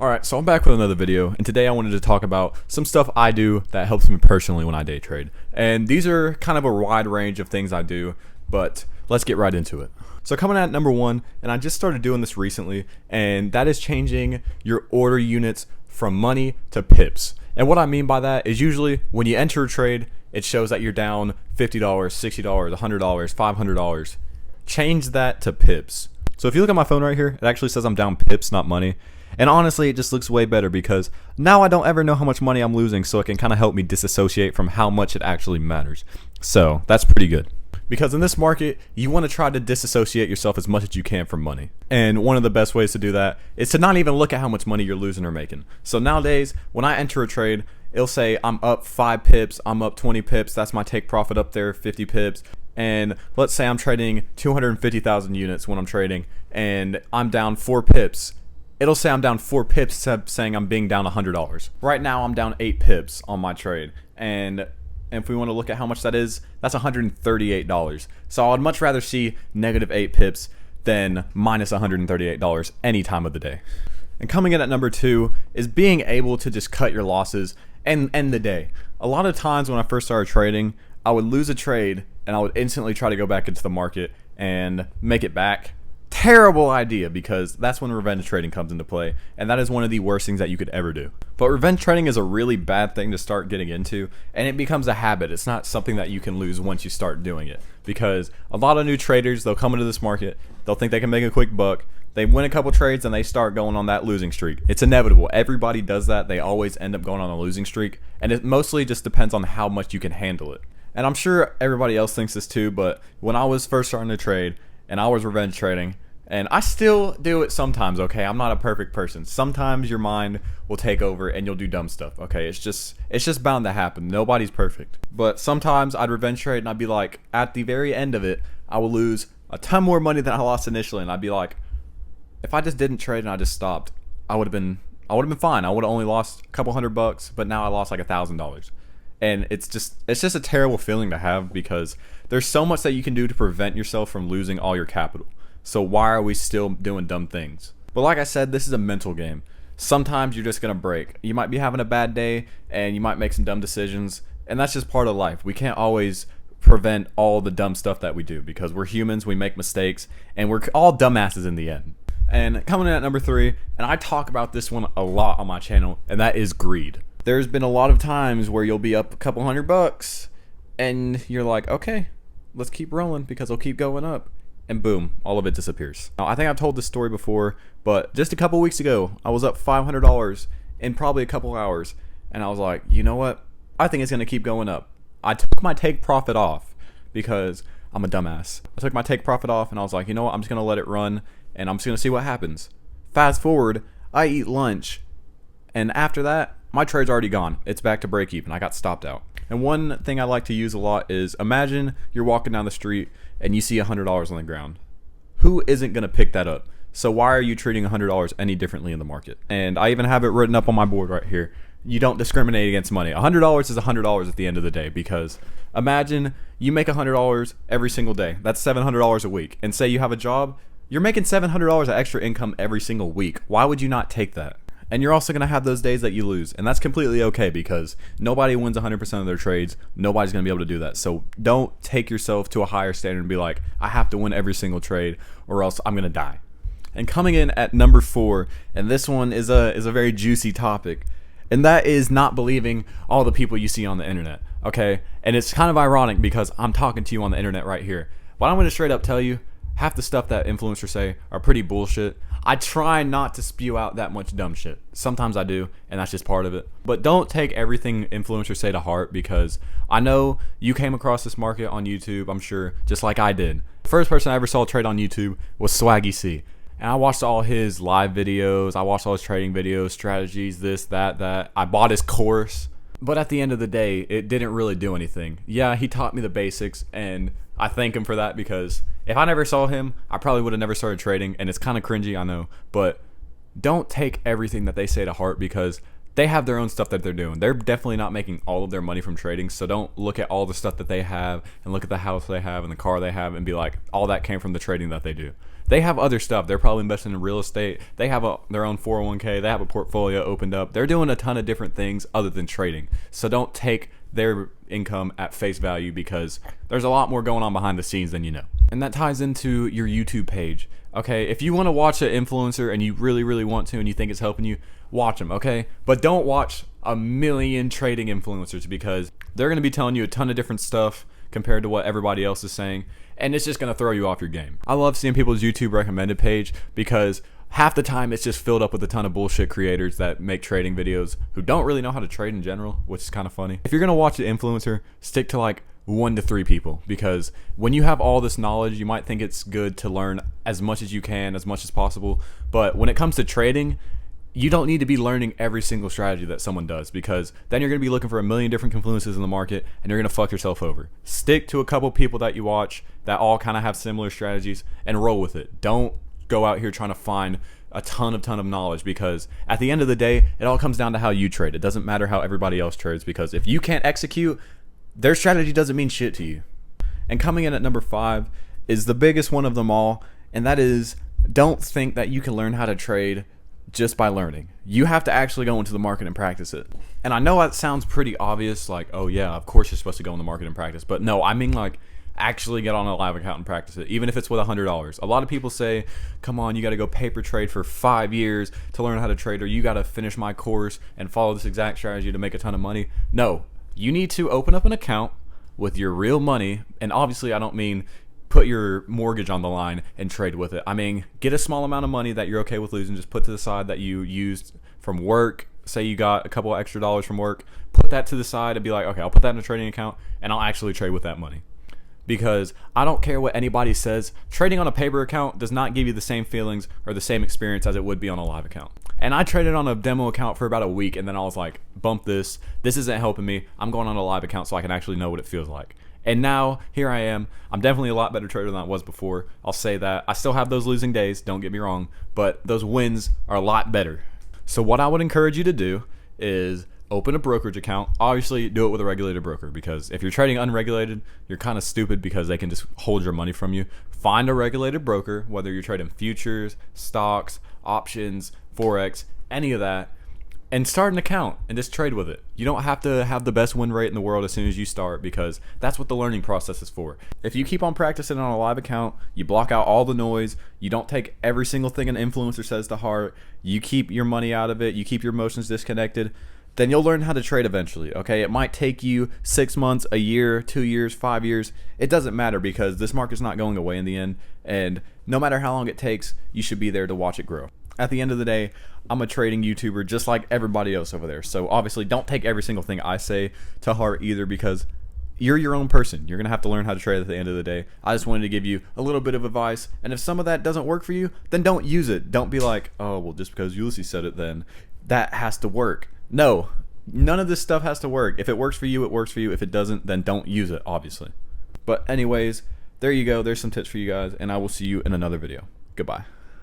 Alright, so I'm back with another video, and today I wanted to talk about some stuff I do that helps me personally when I day trade. And these are kind of a wide range of things I do, but let's get right into it. So coming at number one, and I just started doing this recently, and that is changing your order units from money to pips. And what I mean by that is usually when you enter a trade, it shows that you're down $50, $60, $100, $500. Change that to pips. So if you look at my phone right here, it actually says I'm down pips, not money. And honestly, it just looks way better because now I don't ever know how much money I'm losing, so it can kind of help me disassociate from how much it actually matters. So that's pretty good. Because in this market, you want to try to disassociate yourself as much as you can from money. And one of the best ways to do that is to not even look at how much money you're losing or making. So nowadays, when I enter a trade, it'll say I'm up 5 pips, I'm up 20 pips, that's my take profit up there, 50 pips. And let's say I'm trading 250,000 units when I'm trading, and I'm down 4 pips. It'll say I'm down 4 pips instead of saying I'm being down $100. Right now I'm down 8 pips on my trade, and if we want to look at how much that is, that's $138. So I'd much rather see negative 8 pips than minus $138 any time of the day. And coming in at number 2 is being able to just cut your losses and end the day. A lot of times when I first started trading, I would lose a trade and I would instantly try to go back into the market and make it back. Terrible idea, because that's when revenge trading comes into play, and that is one of the worst things that you could ever do. But revenge trading is a really bad thing to start getting into, and it becomes a habit. It's not something that you can lose once you start doing it, because a lot of new traders, they'll come into this market, they'll think they can make a quick buck, they win a couple trades and they start going on that losing streak. It's inevitable. Everybody does that. They always end up going on a losing streak, and it mostly just depends on how much you can handle it. And I'm sure everybody else thinks this too, but when I was first starting to trade and I was revenge trading, and I still do it sometimes, okay? I'm not a perfect person. Sometimes your mind will take over and you'll do dumb stuff, okay? It's just bound to happen. Nobody's perfect. But sometimes I'd revenge trade and I'd be like, at the very end of it, I will lose a ton more money than I lost initially, and I'd be like, if I just didn't trade and I just stopped, I would have been fine. I would have only lost a couple $100, but now I lost like $1,000. And it's just a terrible feeling to have, because there's so much that you can do to prevent yourself from losing all your capital. So why are we still doing dumb things? But like I said, this is a mental game. Sometimes you're just gonna break. You might be having a bad day and you might make some dumb decisions, and that's just part of life. We can't always prevent all the dumb stuff that we do, because we're humans, we make mistakes, and we're all dumbasses in the end. And coming in at number 3, and I talk about this one a lot on my channel, and that is greed. There's been a lot of times where you'll be up a couple $100 and you're like, okay, let's keep rolling because it'll keep going up. And boom, all of it disappears. Now, I think I've told this story before, but just a couple weeks ago, I was up $500 in probably a couple hours, and I was like, you know what? I think it's gonna keep going up. I took my take profit off because I'm a dumbass. I took my take profit off and I was like, you know what? I'm just gonna let it run and I'm just gonna see what happens. Fast forward, I eat lunch, and after that, my trade's already gone. It's back to break even. I got stopped out. And one thing I like to use a lot is, imagine you're walking down the street and you see $100 on the ground. Who isn't going to pick that up? So why are you treating $100 any differently in the market? And I even have it written up on my board right here. You don't discriminate against money. $100 is $100 at the end of the day, because imagine you make $100 every single day. That's $700 a week. And say you have a job, you're making $700 of extra income every single week. Why would you not take that? And you're also going to have those days that you lose, and that's completely okay, because nobody wins 100% of their trades. Nobody's going to be able to do that. So don't take yourself to a higher standard and be like, I have to win every single trade or else I'm going to die. And coming in at number 4, and this one is a very juicy topic, and that is not believing all the people you see on the internet, okay? And it's kind of ironic because I'm talking to you on the internet right here. But I'm going to straight up tell you, half the stuff that influencers say are pretty bullshit. I try not to spew out that much dumb shit. Sometimes I do, and that's just part of it. But don't take everything influencers say to heart, because I know you came across this market on YouTube, I'm sure, just like I did. The first person I ever saw trade on YouTube was Swaggy C. And I watched all his live videos, I watched all his trading videos, strategies, this, that. I bought his course. But at the end of the day, it didn't really do anything. Yeah, he taught me the basics, and I thank him for that, because if I never saw him, I probably would have never started trading, and it's kind of cringy, I know. But don't take everything that they say to heart, because they have their own stuff that they're doing. They're definitely not making all of their money from trading, so don't look at all the stuff that they have and look at the house they have and the car they have and be like, all that came from the trading that they do. They have other stuff. They're probably investing in real estate. They have their own 401k. They have a portfolio opened up. They're doing a ton of different things other than trading. So don't take their income at face value, because there's a lot more going on behind the scenes than you know. And that ties into your YouTube page. Okay, if you want to watch an influencer and you really, really want to and you think it's helping you, watch them, okay? But don't watch a million trading influencers, because they're going to be telling you a ton of different stuff compared to what everybody else is saying, and it's just going to throw you off your game. I love seeing people's YouTube recommended page, because half the time it's just filled up with a ton of bullshit creators that make trading videos who don't really know how to trade in general, which is kind of funny. If you're going to watch an influencer, stick to like 1 to 3 people, because when you have all this knowledge, you might think it's good to learn as much as you can, as much as possible, but when it comes to trading, you don't need to be learning every single strategy that someone does, because then you're going to be looking for a million different confluences in the market and you're going to fuck yourself over. Stick to a couple people that you watch that all kind of have similar strategies and roll with it. Don't go out here trying to find a ton of knowledge, because at the end of the day, it all comes down to how you trade. It doesn't matter how everybody else trades, because if you can't execute, their strategy doesn't mean shit to you. And coming in at number 5 is the biggest one of them all, and that is, don't think that you can learn how to trade just by learning. You have to actually go into the market and practice it. And I know that sounds pretty obvious, like, oh yeah, of course you're supposed to go in the market and practice, but no, I mean like actually get on a live account and practice it, even if it's with $100. A lot of people say, come on, you got to go paper trade for 5 years to learn how to trade, or you got to finish my course and follow this exact strategy to make a ton of money. No, you need to open up an account with your real money, and obviously I don't mean put your mortgage on the line and trade with it. I mean, get a small amount of money that you're okay with losing, just put to the side that you used from work. Say you got a couple extra dollars from work, put that to the side and be like, okay, I'll put that in a trading account and I'll actually trade with that money. Because I don't care what anybody says, trading on a paper account does not give you the same feelings or the same experience as it would be on a live account. And I traded on a demo account for about a week, and then I was like, bump this isn't helping me. I'm going on a live account so I can actually know what it feels like. And now, here I am. I'm definitely a lot better trader than I was before. I'll say that. I still have those losing days, don't get me wrong, but those wins are a lot better. So what I would encourage you to do is open a brokerage account. Obviously, do it with a regulated broker, because if you're trading unregulated, you're kind of stupid because they can just hold your money from you. Find a regulated broker, whether you're trading futures, stocks, options, Forex, any of that, and start an account and just trade with it. You don't have to have the best win rate in the world as soon as you start, because that's what the learning process is for. If you keep on practicing on a live account, you block out all the noise, you don't take every single thing an influencer says to heart, you keep your money out of it, you keep your emotions disconnected, then you'll learn how to trade eventually, okay? It might take you 6 months, a year, 2 years, 5 years. It doesn't matter, because this market's not going away in the end, and no matter how long it takes, you should be there to watch it grow. At the end of the day, I'm a trading YouTuber just like everybody else over there. So obviously don't take every single thing I say to heart either, because you're your own person. You're going to have to learn how to trade at the end of the day. I just wanted to give you a little bit of advice. And if some of that doesn't work for you, then don't use it. Don't be like, oh, well, just because Ulysses said it, then that has to work. No, none of this stuff has to work. If it works for you, it works for you. If it doesn't, then don't use it, obviously. But anyways, there you go. There's some tips for you guys, and I will see you in another video. Goodbye.